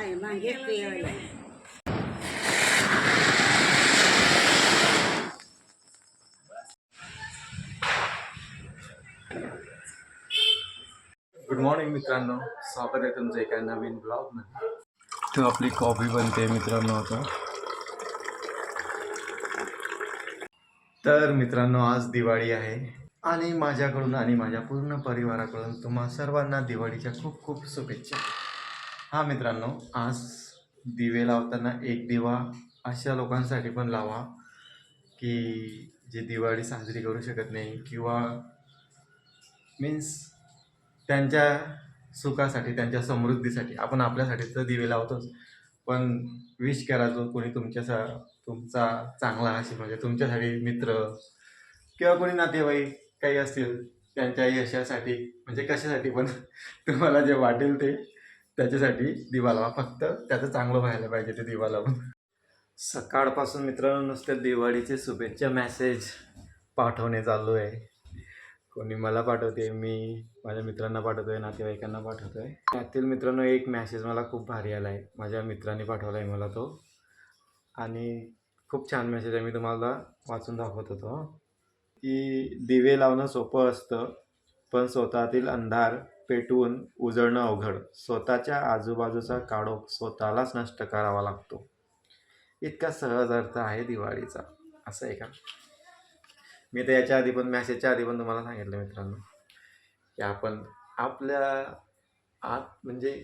Good morning मित्रांनो, स्वागत आहे तुमचं एका नवीन ब्लॉगमध्ये. तो आपली कॉफी बनते मित्रांनो आता. तर मित्रांनो, आज दिवाळी आहे आणि माझ्याकडून आणि माझ्या पूर्ण परिवाराकडून तुम्हा सर्वांना दिवाळीच्या खूप खूप शुभेच्छा. हा मित्रांनो, आज दिवे लावताना एक दिवा अशा लोकांसाठी पण लावा की जे दिवाळी साजरी करू शकत नाही किंवा मीन्स त्यांच्या सुखासाठी, त्यांच्या समृद्धीसाठी. आपण आपल्यासाठी तर दिवे लावतोच, पण विश करा जो कोणी तुमचा चांगला असेल, म्हणजे तुमच्यासाठी मित्र किंवा कोणी नातेवाईक काही असतील, त्यांच्या यशासाठी, म्हणजे कशासाठी पण तुम्हाला जे वाटेल ते त्याच्यासाठी दिवा लावा. फक्त त्याचं चांगलं व्हायला पाहिजे ते दिवा लावून. सकाळपासून मित्रांनो नुसते दिवाळीचे शुभेच्छा मेसेज पाठवणे चालू आहे. कोणी मला पाठवते, मी माझ्या मित्रांना पाठवतोय, नातेवाईकांना पाठवतोय. त्यातील मित्रांनो एक मेसेज मला खूप भारी आला आहे, माझ्या मित्रांनी पाठवला आहे मला तो, आणि खूप छान मेसेज आहे. मी तुम्हाला वाचून दाखवत होतो की दिवे लावणं सोपं असतं, पण स्वतःतील अंधार पेटवून उजळणं अवघड. स्वतःच्या आजूबाजूचा काळोख स्वतःलाच नष्ट करावा लागतो. इतका सहज अर्थ आहे दिवाळीचा. असं आहे का? मी तर याच्या आधी पण, मॅसेजच्या आधी पण तुम्हाला सांगितलं मित्रांनो की आपण आपल्या आत, म्हणजे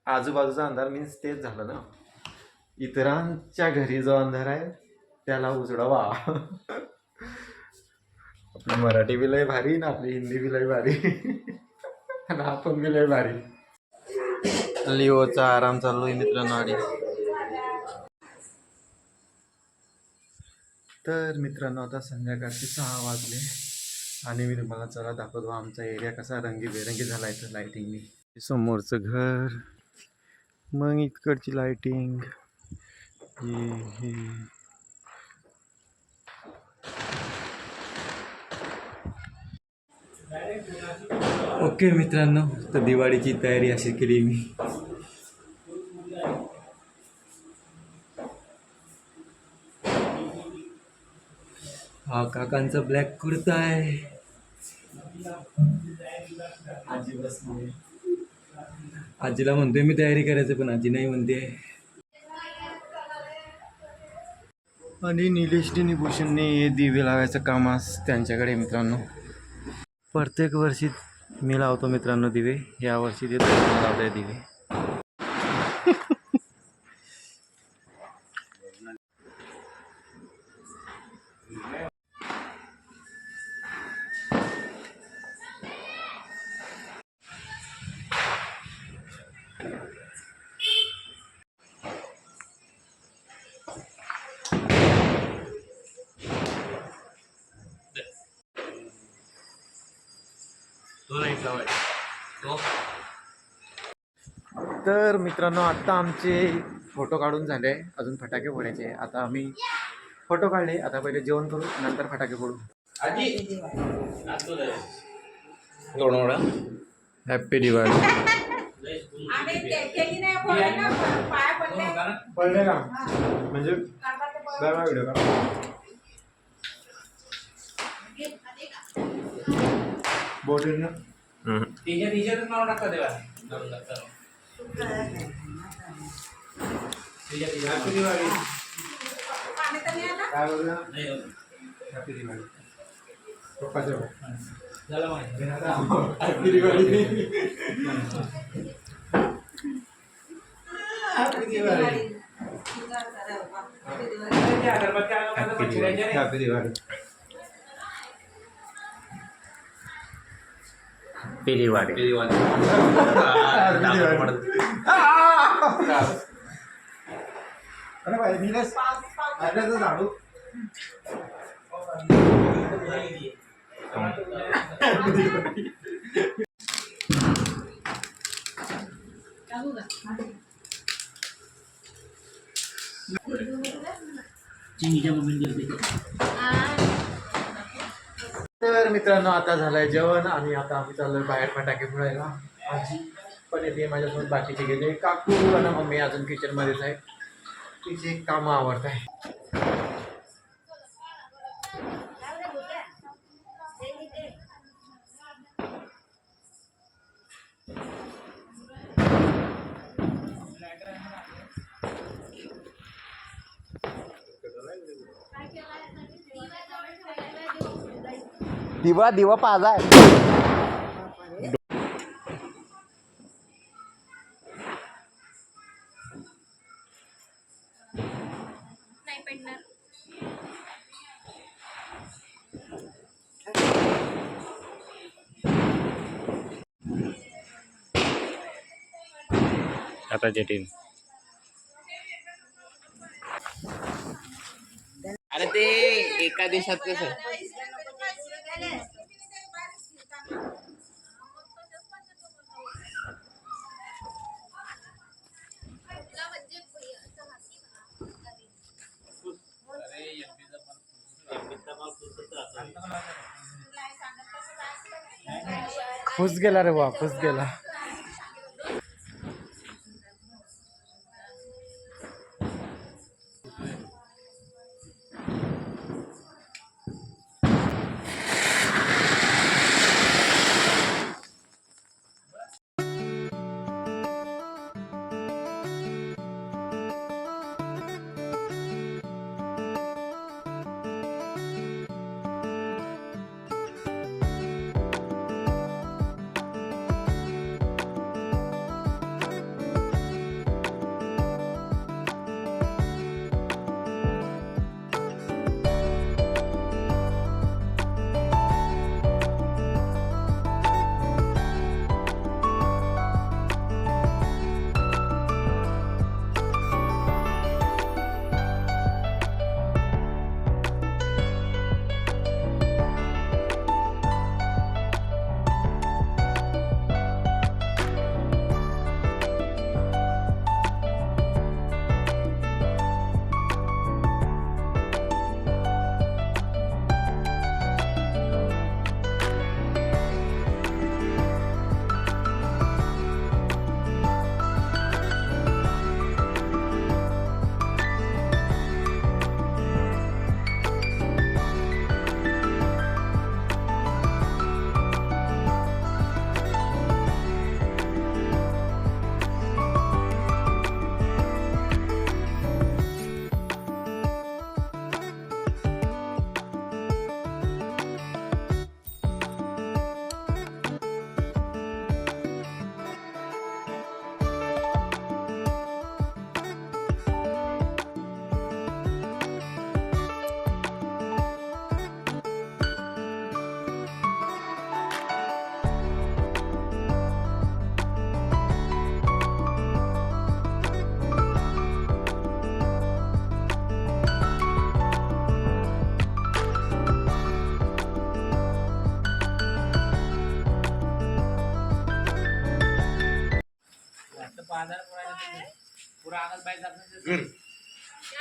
आजूबाजूचा अंधार मीन्स तेच झालं ना, इतरांच्या घरी जो अंधार आहे त्याला उजळवा. आपली मराठी बी लय भारी ना, आपली हिंदी बी लय भारी आणि आपण बी लय भारी. लिओचा आराम चालू आहे मित्रांनो. आणि तर मित्रांनो आता संध्याकाळचे 6 वाजले आणि मी तुम्हाला चला दाखवतो आमचा एरिया कसा रंगीबेरंगी झाला आहे. तर लाईटिंगनी समोरचं घर, मग इकडची लाईटिंग, ही ओके मित्रांनो, तर दिवाळीची तयारी अशी केली मी. हा काकांचा ब्लॅक कुर्ता आहे. आजी बसली, आजीला म्हणतोय मी तयारी करायचं, पण आजी नाही म्हणते. आणि निलेशनी भूषणने दिवे लावायचं काम आज त्यांच्याकडे मित्रांनो. प्रत्येक वर्षी मी लावतो मित्रांनो दिवे, या वर्षी ते लावताय दिवे. तर मित्रांनो आता आमचे फोटो काढून झाले, अजून फटाके फोडायचे. आता आम्ही फोटो काढले, आता पहिले जेवण करू, नंतर फटाके फोडू. हॅप्पी दिवाळी. पडले का म्हणजे व्हिडिओ का बोटेल ना नाव टाकता देवा. हॅपी दिवाळी. काय बोलला? हॅपी दिवाळी. पप्पाच्या झालं माहिती. Happy Diwali. Happy Diwali. Happy Diwali. अरे भाई नीलेश झाडू. तर मित्रांनो आता झालंय जेवण आणि आता आम्ही चाललोय बाहेर फटाके फोडायला. आजी पण येते माझ्यासोबत बाकीचे गेले. काकू आणि मम्मी अजून किचन मध्येच आहे. तिचे काम आवडत आहे. दिवा दिवा पाजा नाही पडणार. आता जेटीन. अरे ते एका दिवसात कसं फुस गेला रे बा, फुस गेला.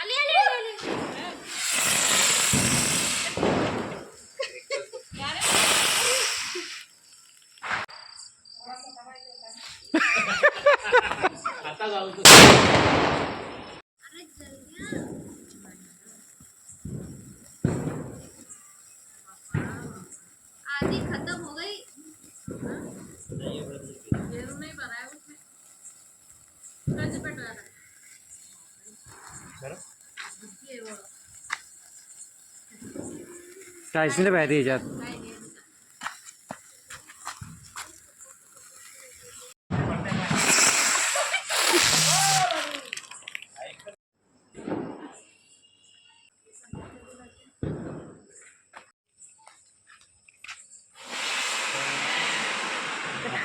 आली आली आली. आता जाऊ अरे जल्दी आधी खत्म हो गई. गेरू नहीं बनाया उसने. कैसे पेटवाया था? ये वो काहीच नाही पाहिजे याच्यात. काय नाही.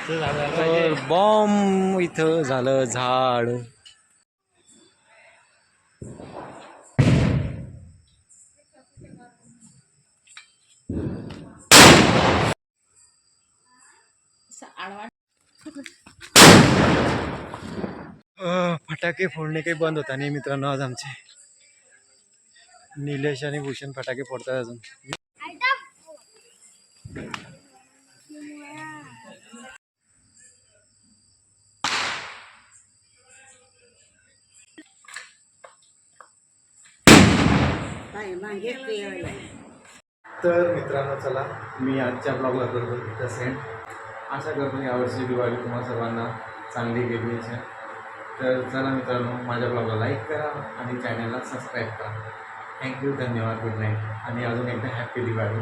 तर बॉम्ब इथं झालं झाड. फटाके फोडणे काही बंद होता नाही मित्रांनो. आज आमचे निलेश आणि भूषण फटाके फोडतात अजून. काय मागे ते तर मित्रांनो चला मी आजच्या ब्लॉगला करतो इथं सेंड. आशा करतो यावर्षी दिवाळी तुम्हा सर्वांना चांगली गेली असेल. तर चला मित्रांनो माझ्या ब्लॉगला लाईक करा आणि चॅनलला सबस्क्राईब करा. थँक्यू, धन्यवाद, गुड नाईट आणि अजून एकदा हॅप्पी दिवाळी.